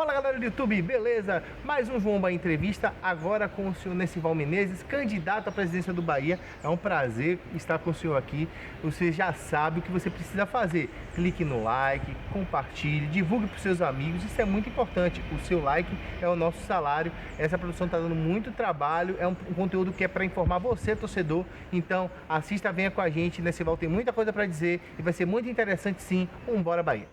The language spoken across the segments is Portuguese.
Fala galera do YouTube, beleza? Mais um João Bahia Entrevista, agora com o senhor Nessival Menezes, candidato à presidência do Bahia. É um prazer estar com o senhor aqui. Você já sabe o que você precisa fazer. Clique no like, compartilhe, divulgue para os seus amigos, isso é muito importante. O seu like é o nosso salário. Essa produção está dando muito trabalho, é um conteúdo que é para informar você, torcedor. Então assista, venha com a gente, Nessival tem muita coisa para dizer e vai ser muito interessante sim. Bora Bahia!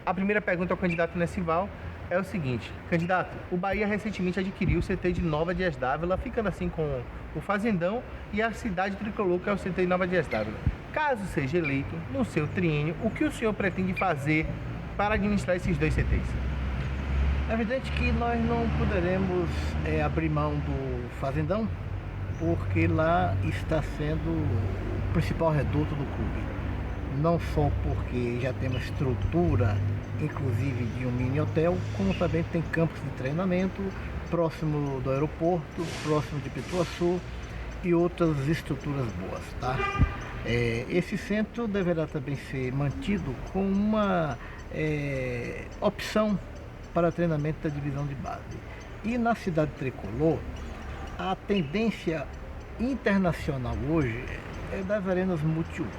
A primeira pergunta ao candidato Nessival é o seguinte: candidato, o Bahia recentemente adquiriu o CT de Nova Dias Dávila, ficando assim com o Fazendão e a cidade tricolor, que é o CT de Nova Dias Dávila. Caso seja eleito no seu triênio, o que o senhor pretende fazer para administrar esses dois CTs? É evidente que nós não poderemos abrir mão do Fazendão, porque lá está sendo o principal reduto do clube. Não só porque já tem uma estrutura, inclusive de um mini hotel, como também tem campos de treinamento próximo do aeroporto, próximo de Pituaçu e outras estruturas boas, tá? Esse centro deverá também ser mantido com uma opção para treinamento da divisão de base. E na cidade tricolor, a tendência internacional hoje é das arenas multiuso.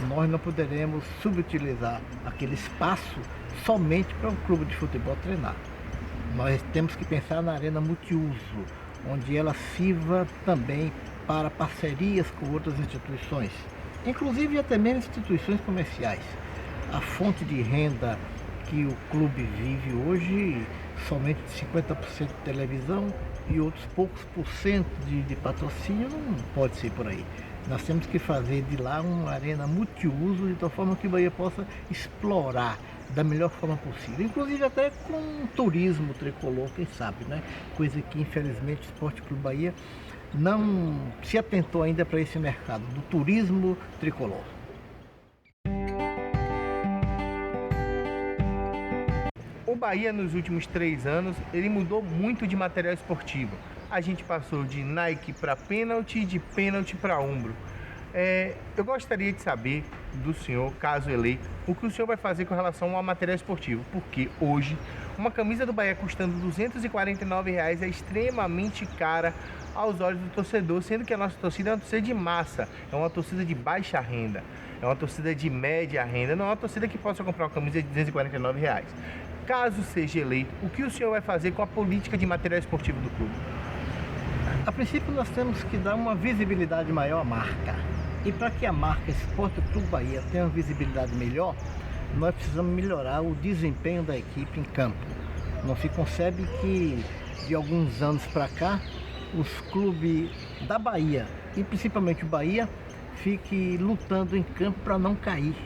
Nós não poderemos subutilizar aquele espaço somente para um clube de futebol treinar. Nós temos que pensar na arena multiuso, onde ela sirva também para parcerias com outras instituições, inclusive até mesmo instituições comerciais. A fonte de renda que o clube vive hoje, somente 50% de televisão e outros poucos por cento de patrocínio, não pode ser por aí. Nós temos que fazer de lá uma arena multiuso, de tal forma que o Bahia possa explorar da melhor forma possível, inclusive até com turismo tricolor, quem sabe, né? Coisa que infelizmente o Esporte Clube Bahia não se atentou ainda para esse mercado do turismo tricolor. O Bahia nos últimos 3 anos, ele mudou muito de material esportivo. A gente passou de Nike para pênalti, de pênalti para Umbro. Eu gostaria de saber do senhor, caso eleito, o que o senhor vai fazer com relação ao material esportivo, porque hoje uma camisa do Bahia custando R$249 é extremamente cara aos olhos do torcedor, sendo que a nossa torcida é uma torcida de massa, é uma torcida de baixa renda, é uma torcida de média renda, não é uma torcida que possa comprar uma camisa de R$249. Caso seja eleito, o que o senhor vai fazer com a política de material esportivo do clube? A princípio nós temos que dar uma visibilidade maior à marca. E para que a marca Esporte Clube Bahia tenha uma visibilidade melhor, nós precisamos melhorar o desempenho da equipe em campo. Não se concebe que de alguns anos para cá, os clubes da Bahia, e principalmente o Bahia, fiquem lutando em campo para não cair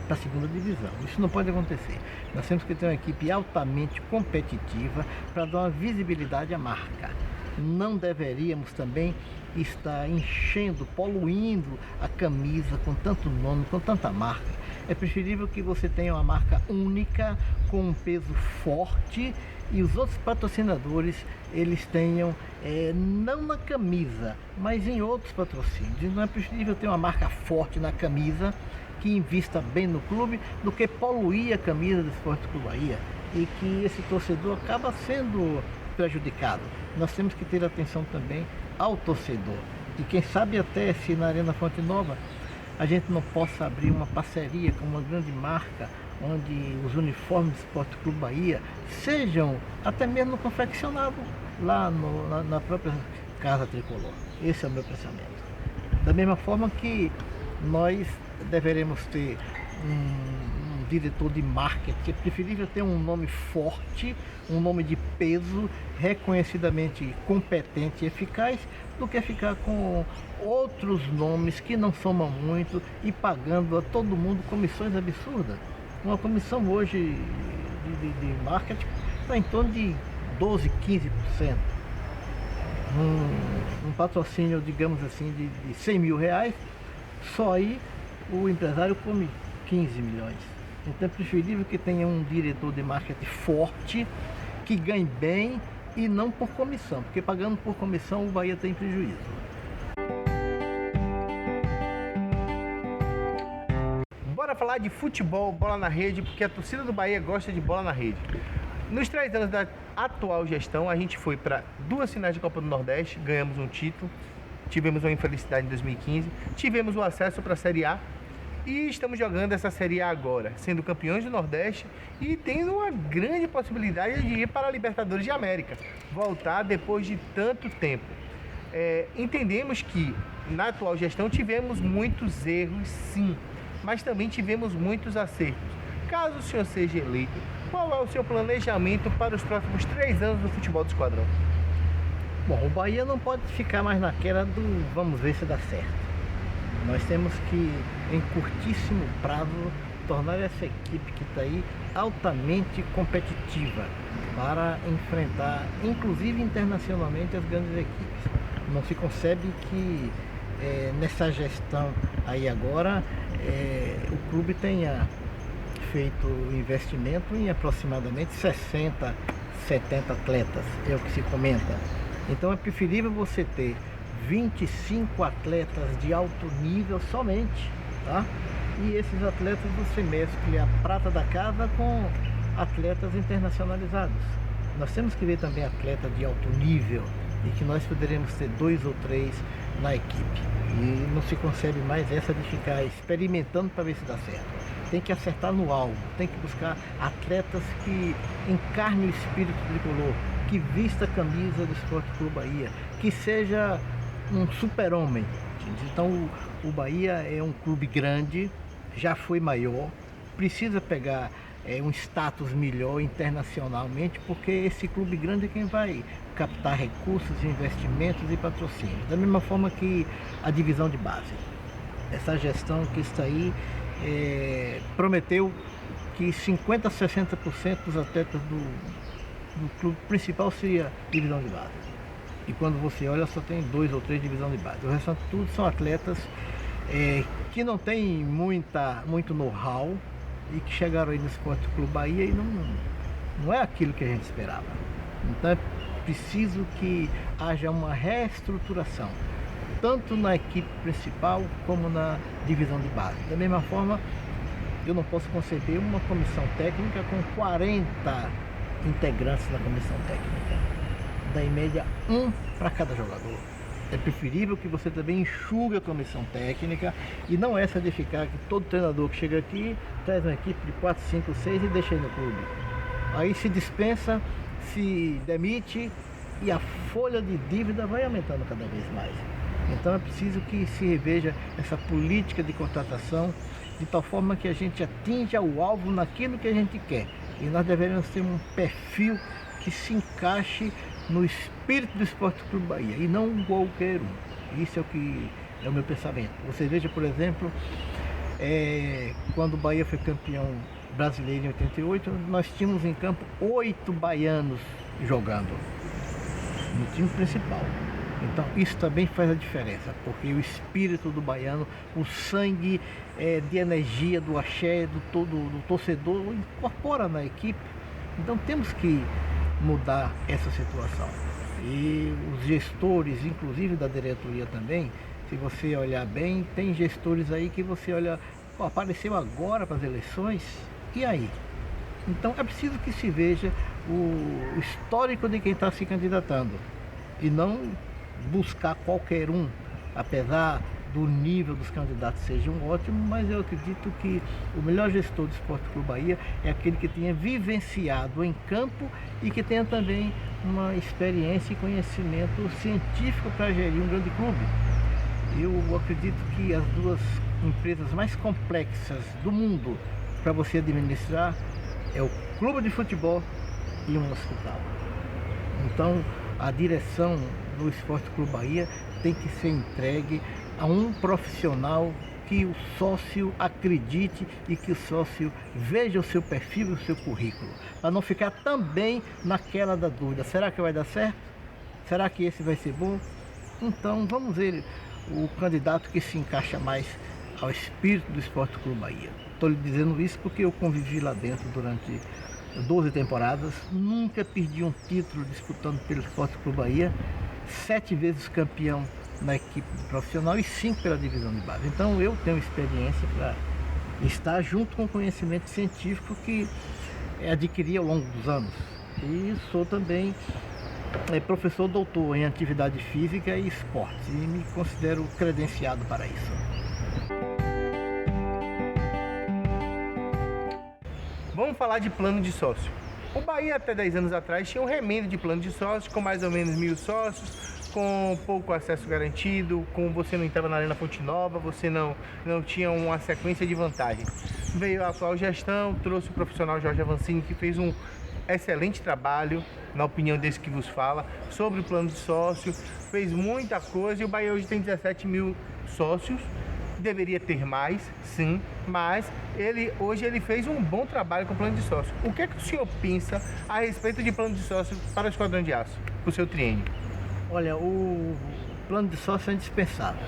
para a segunda divisão. Isso não pode acontecer. Nós temos que ter uma equipe altamente competitiva para dar uma visibilidade à marca. Não deveríamos também estar enchendo, poluindo a camisa com tanto nome, com tanta marca. É preferível que você tenha uma marca única, com um peso forte, e os outros patrocinadores, eles tenham, não na camisa, mas em outros patrocínios. Não é preferível ter uma marca forte na camisa, que invista bem no clube, do que poluir a camisa do Esporte Clube Bahia e que esse torcedor acaba sendo prejudicado. Nós temos que ter atenção também ao torcedor. E quem sabe até se na Arena Fonte Nova a gente não possa abrir uma parceria com uma grande marca, onde os uniformes do Esporte Clube Bahia sejam até mesmo confeccionados lá na própria Casa Tricolor. Esse é o meu pensamento. Da mesma forma que nós deveremos ter um diretor de marketing. É preferível ter um nome forte, um nome de peso, reconhecidamente competente e eficaz, do que ficar com outros nomes que não somam muito e pagando a todo mundo comissões absurdas. Uma comissão hoje de marketing está em torno de 12, 15%. Um patrocínio, digamos assim, de 100 mil reais, só aí o empresário come 15 milhões. Então é preferível que tenha um diretor de marketing forte, que ganhe bem e não por comissão, porque pagando por comissão o Bahia tem prejuízo. Bora falar de futebol, bola na rede, porque a torcida do Bahia gosta de bola na rede. Nos 3 anos da atual gestão, a gente foi para 2 finais de Copa do Nordeste, ganhamos um título, tivemos uma infelicidade em 2015, tivemos o acesso para a Série A e estamos jogando essa Série A agora, sendo campeões do Nordeste e tendo uma grande possibilidade de ir para a Libertadores de América, voltar depois de tanto tempo. Entendemos que na atual gestão tivemos muitos erros, sim, mas também tivemos muitos acertos. Caso o senhor seja eleito, qual é o seu planejamento para os próximos 3 anos do futebol do Esquadrão? Bom, o Bahia não pode ficar mais naquela do vamos ver se dá certo. Nós temos que, em curtíssimo prazo, tornar essa equipe que está aí altamente competitiva para enfrentar, inclusive internacionalmente, as grandes equipes. Não se concebe que nessa gestão aí agora o clube tenha feito investimento em aproximadamente 60, 70 atletas, é o que se comenta. Então é preferível você ter 25 atletas de alto nível somente, tá? E esses atletas você mescle a prata da casa com atletas internacionalizados. Nós temos que ver também atletas de alto nível e que nós poderemos ter 2 ou 3 na equipe. E não se concebe mais essa de ficar experimentando para ver se dá certo. Tem que acertar no alvo, tem que buscar atletas que encarnem o espírito tricolor, que vista a camisa do Esporte Clube Bahia, que seja um super-homem. Então o Bahia é um clube grande, já foi maior, precisa pegar um status melhor internacionalmente, porque esse clube grande é quem vai captar recursos, investimentos e patrocínios. Da mesma forma que a divisão de base. Essa gestão que está aí prometeu que 50% a 60% dos atletas do clube principal seria divisão de base. E quando você olha, só tem 2 ou 3 divisão de base. O resto tudo são atletas que não têm muito know-how e que chegaram aí no Esporte Clube Bahia e não é aquilo que a gente esperava. Então é preciso que haja uma reestruturação, tanto na equipe principal como na divisão de base. Da mesma forma, eu não posso conceber uma comissão técnica com 40 integrantes na comissão técnica. Dá em média 1 para cada jogador. É preferível que você também enxugue a comissão técnica e não essa de ficar que todo treinador que chega aqui traz uma equipe de 4, 5, 6 e deixa aí no clube. Aí se dispensa, se demite e a folha de dívida vai aumentando cada vez mais. Então é preciso que se reveja essa política de contratação de tal forma que a gente atinja o alvo naquilo que a gente quer. E nós devemos ter um perfil que se encaixe no espírito do Esporte Clube Bahia e não qualquer um. Isso é o que é o meu pensamento. Você veja, por exemplo, quando o Bahia foi campeão brasileiro em 88, nós tínhamos em campo 8 baianos jogando no time principal. Então isso também faz a diferença, porque o espírito do baiano, o sangue de energia do axé, do torcedor, incorpora na equipe. Então temos que mudar essa situação. E os gestores, inclusive da diretoria também, se você olhar bem, tem gestores aí que você olha, apareceu agora para as eleições, e aí? Então é preciso que se veja o histórico de quem está se candidatando e não buscar qualquer um, apesar do nível dos candidatos sejam ótimos, mas eu acredito que o melhor gestor do Esporte Clube Bahia é aquele que tenha vivenciado em campo e que tenha também uma experiência e conhecimento científico para gerir um grande clube. Eu acredito que as 2 empresas mais complexas do mundo para você administrar é o clube de futebol e um hospital. Então a direção do Esporte Clube Bahia tem que ser entregue a um profissional que o sócio acredite e que o sócio veja o seu perfil e o seu currículo, para não ficar também naquela da dúvida, será que vai dar certo? Será que esse vai ser bom? Então vamos ver o candidato que se encaixa mais ao espírito do Esporte Clube Bahia. Estou lhe dizendo isso porque eu convivi lá dentro durante 12 temporadas, nunca perdi um título disputando pelo Esporte Clube Bahia, 7 vezes campeão na equipe profissional e 5 pela divisão de base. Então eu tenho experiência para estar junto com o conhecimento científico que adquiri ao longo dos anos. E sou também professor doutor em atividade física e esportes e me considero credenciado para isso. Vamos falar de plano de sócio. O Bahia até 10 anos atrás tinha um remendo de plano de sócios com mais ou menos 1.000 sócios, com pouco acesso garantido, com você não entrava na Arena Fonte Nova, você não tinha uma sequência de vantagem. Veio a atual gestão, trouxe o profissional Jorge Avancini, que fez um excelente trabalho, na opinião desse que vos fala, sobre o plano de sócio, fez muita coisa e o Bahia hoje tem 17.000 sócios. Deveria ter mais, sim, mas hoje ele fez um bom trabalho com o plano de sócio. O que é que o senhor pensa a respeito de plano de sócio para o Esquadrão de Aço, para o seu triênio? Olha, o plano de sócio é indispensável.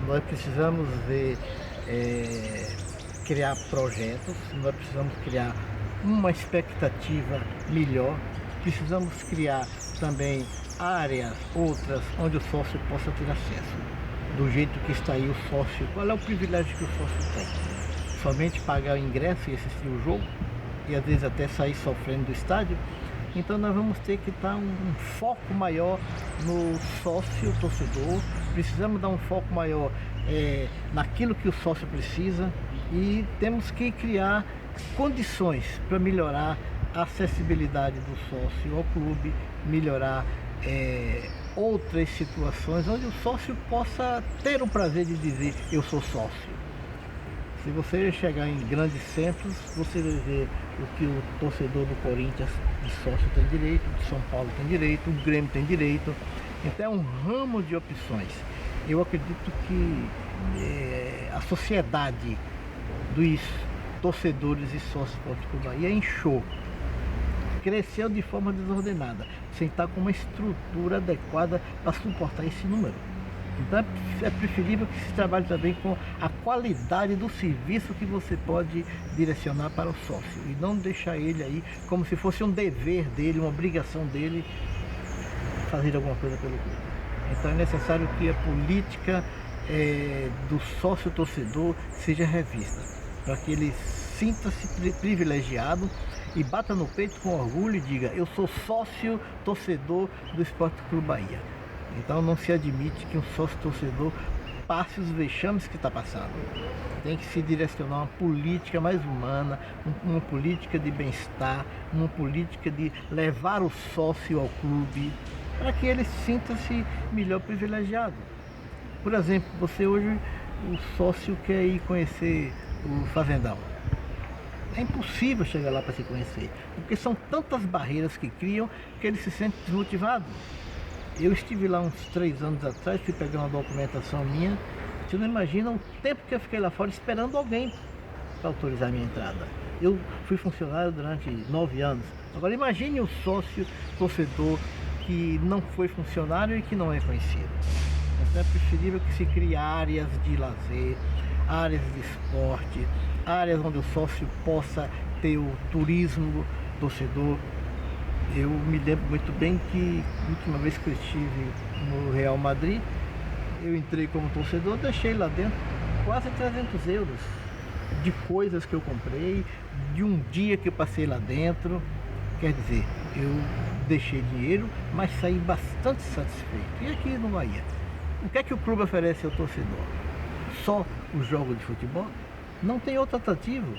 Nós precisamos criar projetos, nós precisamos criar uma expectativa melhor, precisamos criar também áreas, outras, onde o sócio possa ter acesso. Do jeito que está aí o sócio, qual é o privilégio que o sócio tem? Somente pagar o ingresso e assistir o jogo, e às vezes até sair sofrendo do estádio. Então nós vamos ter que dar um foco maior no sócio torcedor, precisamos dar um foco maior naquilo que o sócio precisa e temos que criar condições para melhorar a acessibilidade do sócio ao clube, melhorar outras situações onde o sócio possa ter o prazer de dizer eu sou sócio. Se você chegar em grandes centros, você vai ver o que o torcedor do Corinthians de sócio tem direito, de São Paulo tem direito, o Grêmio tem direito. Então é um ramo de opções. Eu acredito que a sociedade dos torcedores e sócios do Esporte Clube Bahia inchou, cresceu de forma desordenada, sem estar com uma estrutura adequada para suportar esse número. Então é preferível que se trabalhe também com a qualidade do serviço que você pode direcionar para o sócio e não deixar ele aí como se fosse um dever dele, uma obrigação dele fazer alguma coisa pelo clube. Então é necessário que a política do sócio torcedor seja revista, para que ele sinta-se privilegiado e bata no peito com orgulho e diga eu sou sócio torcedor do Esporte Clube Bahia. Então não se admite que um sócio torcedor passe os vexames que está passando. Tem que se direcionar uma política mais humana, uma política de bem-estar, uma política de levar o sócio ao clube, para que ele sinta-se melhor privilegiado. Por exemplo, você hoje, o sócio quer ir conhecer o Fazendão. É impossível chegar lá para se conhecer, porque são tantas barreiras que criam que ele se sente desmotivado. Eu estive lá uns 3 anos atrás, fui pegar uma documentação minha, você não imagina o tempo que eu fiquei lá fora esperando alguém para autorizar a minha entrada. Eu fui funcionário durante 9 anos. Agora imagine o sócio torcedor que não foi funcionário e que não é conhecido. Então é preferível que se crie áreas de lazer, áreas de esporte, áreas onde o sócio possa ter o turismo torcedor. Eu me lembro muito bem que a última vez que eu estive no Real Madrid, eu entrei como torcedor, deixei lá dentro quase 300 euros de coisas que eu comprei, de um dia que eu passei lá dentro. Quer dizer, eu deixei dinheiro, mas saí bastante satisfeito. E aqui no Bahia, o que é que o clube oferece ao torcedor? Só os jogos de futebol? Não tem outro atrativo.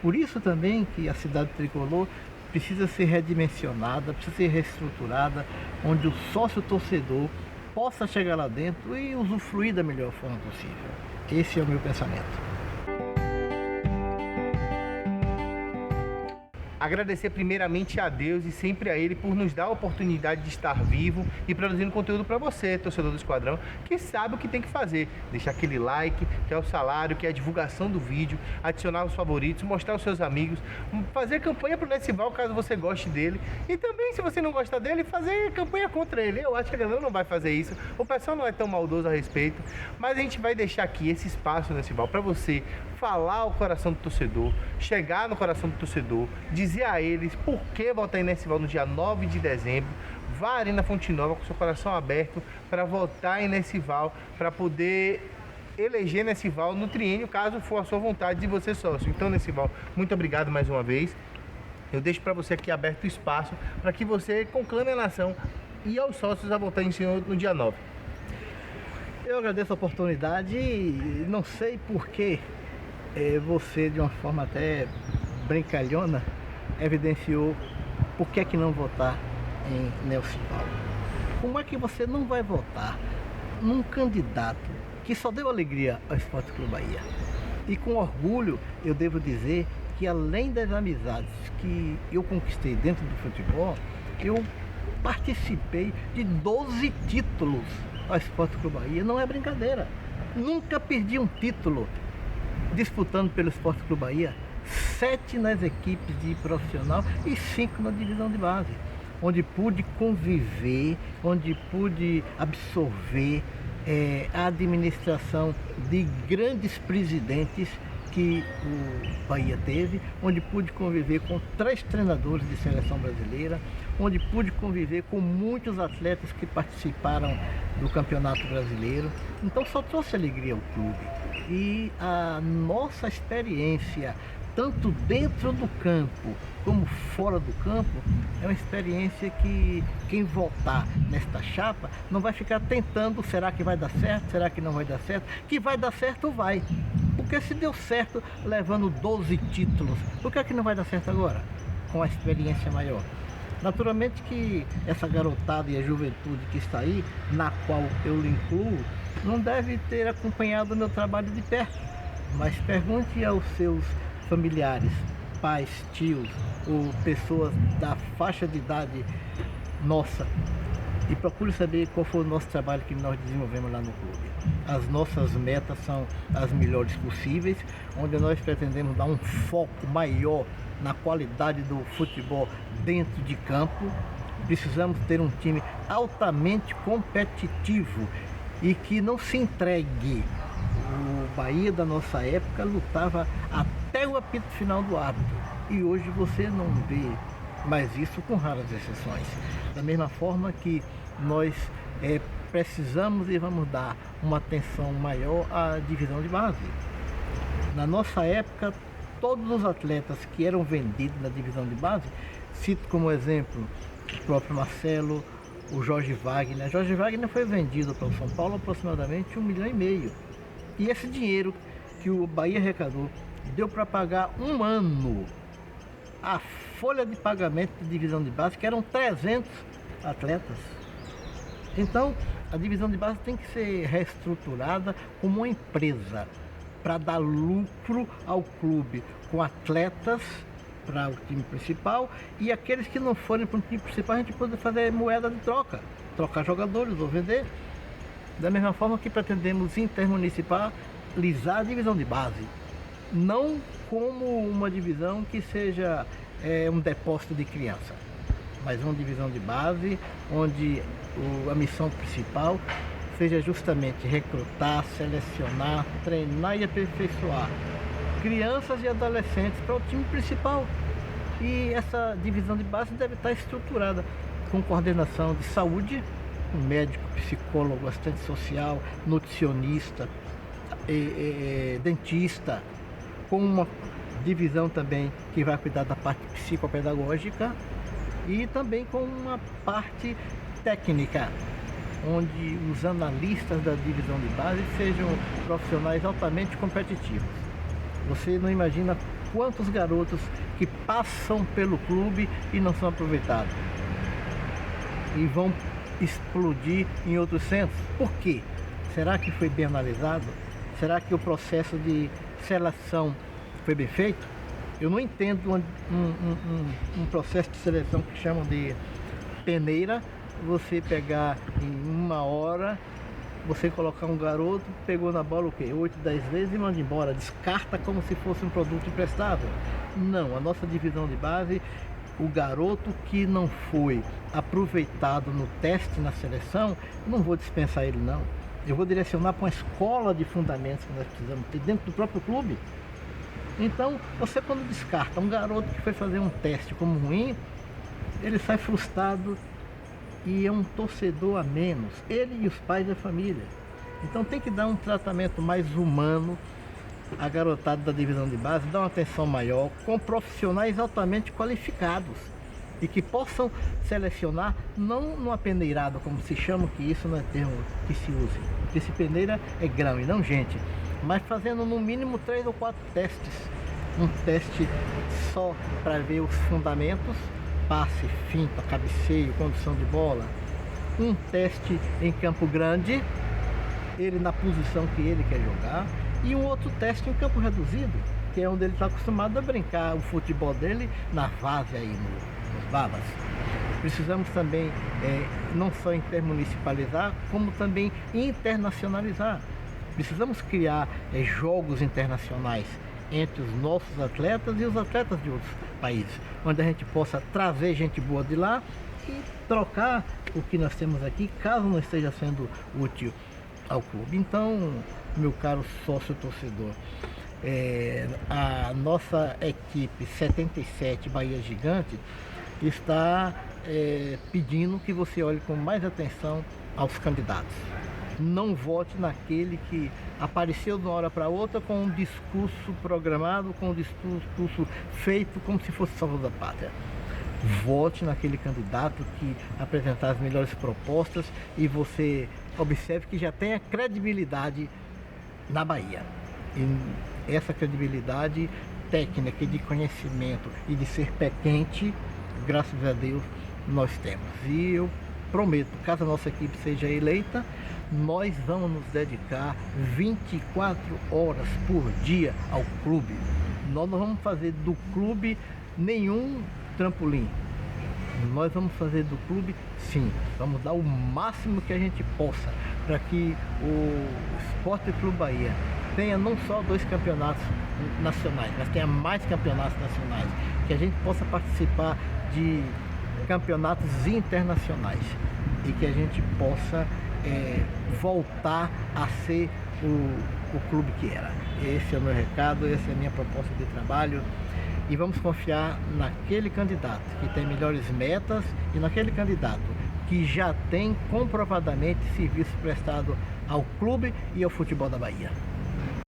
Por isso também que a cidade tricolor precisa ser redimensionada, precisa ser reestruturada, onde o sócio torcedor possa chegar lá dentro e usufruir da melhor forma possível. Esse é o meu pensamento. Agradecer primeiramente a Deus e sempre a Ele por nos dar a oportunidade de estar vivo e produzindo conteúdo para você, torcedor do Esquadrão, que sabe o que tem que fazer. Deixar aquele like, que é o salário, que é a divulgação do vídeo, adicionar os favoritos, mostrar aos seus amigos, fazer campanha para o Nessival caso você goste dele e também, se você não gosta dele, fazer campanha contra ele. Eu acho que a galera não vai fazer isso, o pessoal não é tão maldoso a respeito, mas a gente vai deixar aqui esse espaço, Nessival, para você falar ao coração do torcedor, chegar no coração do torcedor, dizer a eles por que votar em Nessival no dia 9 de dezembro. Vá à Arena Fonte Nova com seu coração aberto para votar em Nessival, para poder eleger Nessival no triênio, caso for a sua vontade de você sócio. Então, Nessival, muito obrigado mais uma vez. Eu deixo para você aqui aberto o espaço para que você conclame a nação e aos sócios a votar em senhor no dia 9. Eu agradeço a oportunidade e não sei por que você, de uma forma até brincalhona, evidenciou por que é que não votar em Nessival. Como é que você não vai votar num candidato que só deu alegria ao Esporte Clube Bahia? E com orgulho eu devo dizer que, além das amizades que eu conquistei dentro do futebol, eu participei de 12 títulos ao Esporte Clube Bahia. Não é brincadeira. Nunca perdi um título disputando pelo Esporte Clube Bahia. 7 nas equipes de profissional e 5 na divisão de base, onde pude conviver, onde pude absorver a administração de grandes presidentes que o Bahia teve, onde pude conviver com 3 treinadores de seleção brasileira, onde pude conviver com muitos atletas que participaram do Campeonato Brasileiro. Então só trouxe alegria ao clube. E a nossa experiência, tanto dentro do campo como fora do campo, é uma experiência que quem votar nesta chapa não vai ficar tentando, será que vai dar certo, será que não vai dar certo? Que vai dar certo, vai. Porque se deu certo levando 12 títulos, por que é que não vai dar certo agora? Com a experiência maior. Naturalmente que essa garotada e a juventude que está aí, na qual eu lhe incluo, não deve ter acompanhado o meu trabalho de perto. Mas pergunte aos seus familiares, pais, tios ou pessoas da faixa de idade nossa e procure saber qual foi o nosso trabalho que nós desenvolvemos lá no clube. As nossas metas são as melhores possíveis, onde nós pretendemos dar um foco maior na qualidade do futebol dentro de campo. Precisamos ter um time altamente competitivo e que não se entregue. O Bahia da nossa época lutava até o apito final do árbitro e hoje você não vê mais isso, com raras exceções. Da mesma forma que nós precisamos e vamos dar uma atenção maior à divisão de base. Na nossa época, todos os atletas que eram vendidos na divisão de base, cito como exemplo o próprio Marcelo, o Jorge Wagner. Jorge Wagner foi vendido para o São Paulo aproximadamente 1,5 milhão. E esse dinheiro que o Bahia arrecadou deu para pagar um ano a folha de pagamento de divisão de base, que eram 300 atletas. Então, a divisão de base tem que ser reestruturada como uma empresa para dar lucro ao clube, com atletas para o time principal, e aqueles que não forem para o time principal, a gente pode fazer moeda de troca, trocar jogadores ou vender. Da mesma forma que pretendemos intermunicipalizar a divisão de base, não como uma divisão que seja um depósito de criança, mas uma divisão de base onde a missão principal seja justamente recrutar, selecionar, treinar e aperfeiçoar crianças e adolescentes para o time principal. E essa divisão de base deve estar estruturada com coordenação de saúde, um médico, psicólogo, assistente social, nutricionista, dentista, com uma divisão também que vai cuidar da parte psicopedagógica e também com uma parte técnica, onde os analistas da divisão de base sejam profissionais altamente competitivos. Você não imagina quantos garotos que passam pelo clube e não são aproveitados e vão explodir em outros centros. Por quê? Será que foi bem analisado? Será que o processo de seleção foi bem feito? Eu não entendo um processo de seleção que chamam de peneira. Você pegar em 1 hora, você colocar um garoto, pegou na bola o quê? 8, 10 vezes e manda embora, descarta como se fosse um produto imprestável. Não, a nossa divisão de base, o garoto que não foi aproveitado no teste na seleção, não vou dispensar ele não. Eu vou direcionar para uma escola de fundamentos que nós precisamos ter dentro do próprio clube. Então, você quando descarta um garoto que foi fazer um teste como ruim, ele sai frustrado e é um torcedor a menos, ele e os pais da família. Então tem que dar um tratamento mais humano à garotada da divisão de base, dar uma atenção maior, com profissionais altamente qualificados e que possam selecionar, não numa peneirada, como se chama, que isso não é termo que se use, porque se peneira é grão e não gente, mas fazendo no mínimo 3 ou 4 testes. Um teste só para ver os fundamentos, passe, finta, cabeceio, condução de bola. Um teste em campo grande, ele na posição que ele quer jogar, e um outro teste em campo reduzido, que é onde ele está acostumado a brincar o futebol dele na várzea aí nos babas. Precisamos também não só intermunicipalizar, como também internacionalizar. Precisamos criar jogos internacionais entre os nossos atletas e os atletas de outros países, onde a gente possa trazer gente boa de lá e trocar o que nós temos aqui, caso não esteja sendo útil ao clube. Então, meu caro sócio torcedor, a nossa equipe 77 Bahia Gigante está pedindo que você olhe com mais atenção aos candidatos. Não vote naquele que apareceu de uma hora para outra com um discurso programado, com um discurso feito como se fosse salvador da pátria. Vote naquele candidato que apresentar as melhores propostas e você observe que já tem a credibilidade na Bahia. E essa credibilidade técnica e de conhecimento e de ser pé quente, graças a Deus, nós temos. E eu prometo, caso a nossa equipe seja eleita, nós vamos nos dedicar 24 horas por dia ao clube. Nós não vamos fazer do clube nenhum trampolim. Nós vamos fazer do clube, sim, vamos dar o máximo que a gente possa para que o Esporte Clube Bahia tenha não só 2 campeonatos nacionais, mas tenha mais campeonatos nacionais, que a gente possa participar de campeonatos internacionais e que a gente possa voltar a ser o clube que era. Esse é o meu recado, essa é a minha proposta de trabalho. E vamos confiar naquele candidato que tem melhores metas e naquele candidato que já tem comprovadamente serviço prestado ao clube e ao futebol da Bahia.